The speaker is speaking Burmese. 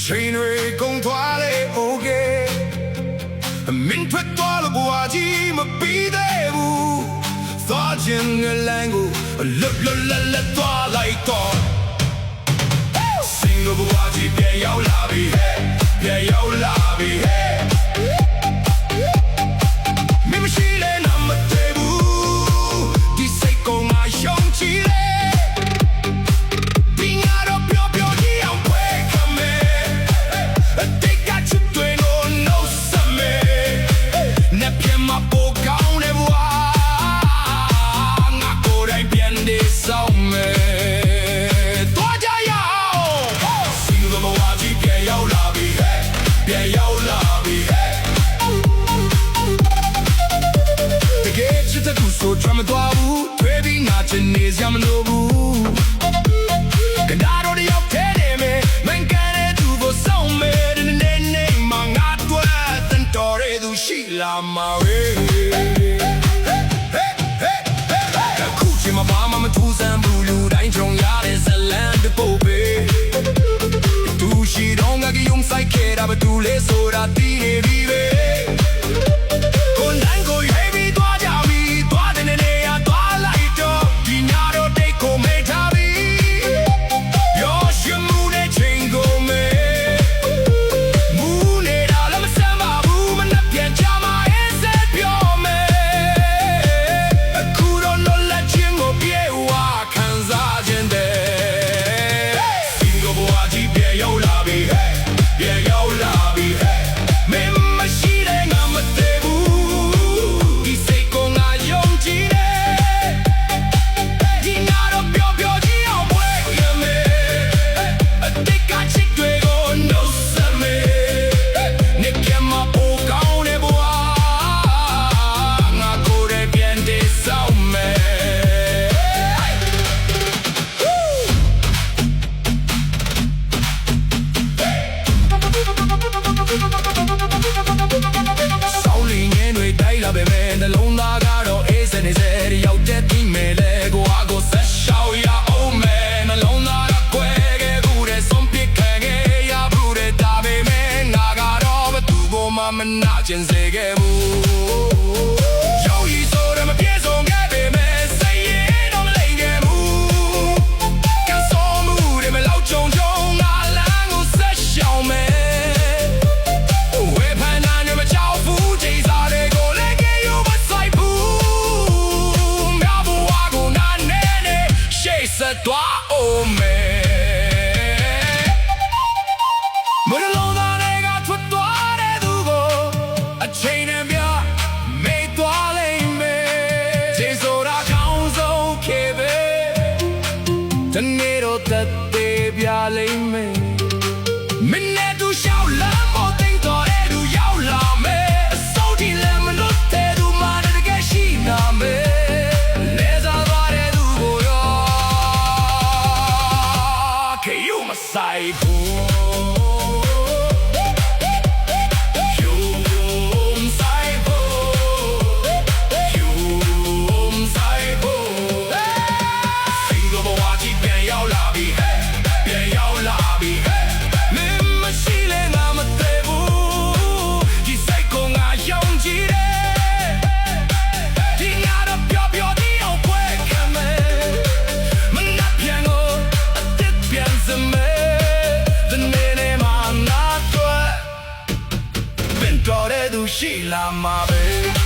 ချိန်တွေကုန်သွားလေ okay မင်းထွက်သွားလို့ဘဝကြီးမပြီးသေးဘူးသွားခြင်းငလန်းကိုလွတ်သွားလိုက်တော့စင်ကိုဘဝကြီးပြန်ရောက်လာပြီပြန်ရောက်လာပြီမင်းမရှိလဲနာမသေးဘူးဒီစိတ်ကိုငါရှုံးချလေဆိုdrama သွားဘူးထွေးပြီးငါချင်နေစရာမလိုဘူးကနာတော်တယောက်ထဲနေမယ်မင်းကန်တဲ့သူကိုစောင့်မယ်နေမှငါတွေ့တန်တော်ရဲ့သူရှိလာမှာဝေးခုချိန်မှာဘာမှမထူးဆန်းဘူးလူတိုင်းကြုံရတဲ့ဇလန်တပုတ်ပဲသူရှိတော့ငါကယုံဆိုင်ခဲ့တာဘာတူလဲဆိုတာတည်နေပြီပဲနှလုံးသားကတော့အေးစနေစေရောက်တဲ့ဒီမဲ့လေကိုအကိုဆက်ရှောက်ရအောင်မယ်နှလုံးသားကကွဲခဲ့ဘူးတဲ့ဆုံးပြခဲ့ခဲ့ရဘူးတဲ့ဒါပေမဲ့ငါကတော့ဘသူကိုမှမနာကျင်စေခဲ့ဘူးရောက်ရည်ဆိုတော့မပြေဆုံးခဲ့ပေမဲ့စိတ်ရင်တော့မလိမ်ခဲ့ဘူးကန်စောမှုတွေမလောက်ကြုံငါလမ်းကိုဆက်ရှောက်မယ်toi oh man မလုံးသားတွေကထွက်သွားတဲ့သူကိုအချိန်နဲ့ပြမေ့သွားလိမ့်မယ်ခြေဆိုတာကောင်းဆုံးခဲ့ပဲတနေ့တော့သက်သေးပြလိမ့်မယ်မင်းနဲ့သူရှောက်လမ်းပေါ်သိတော့တဲ့သူရောက်လာမယ်အစိုးဒီလည်းမလို့တဲ့သူမှတကယ်ရှိနာမယ်Psycho Sheila, my baby.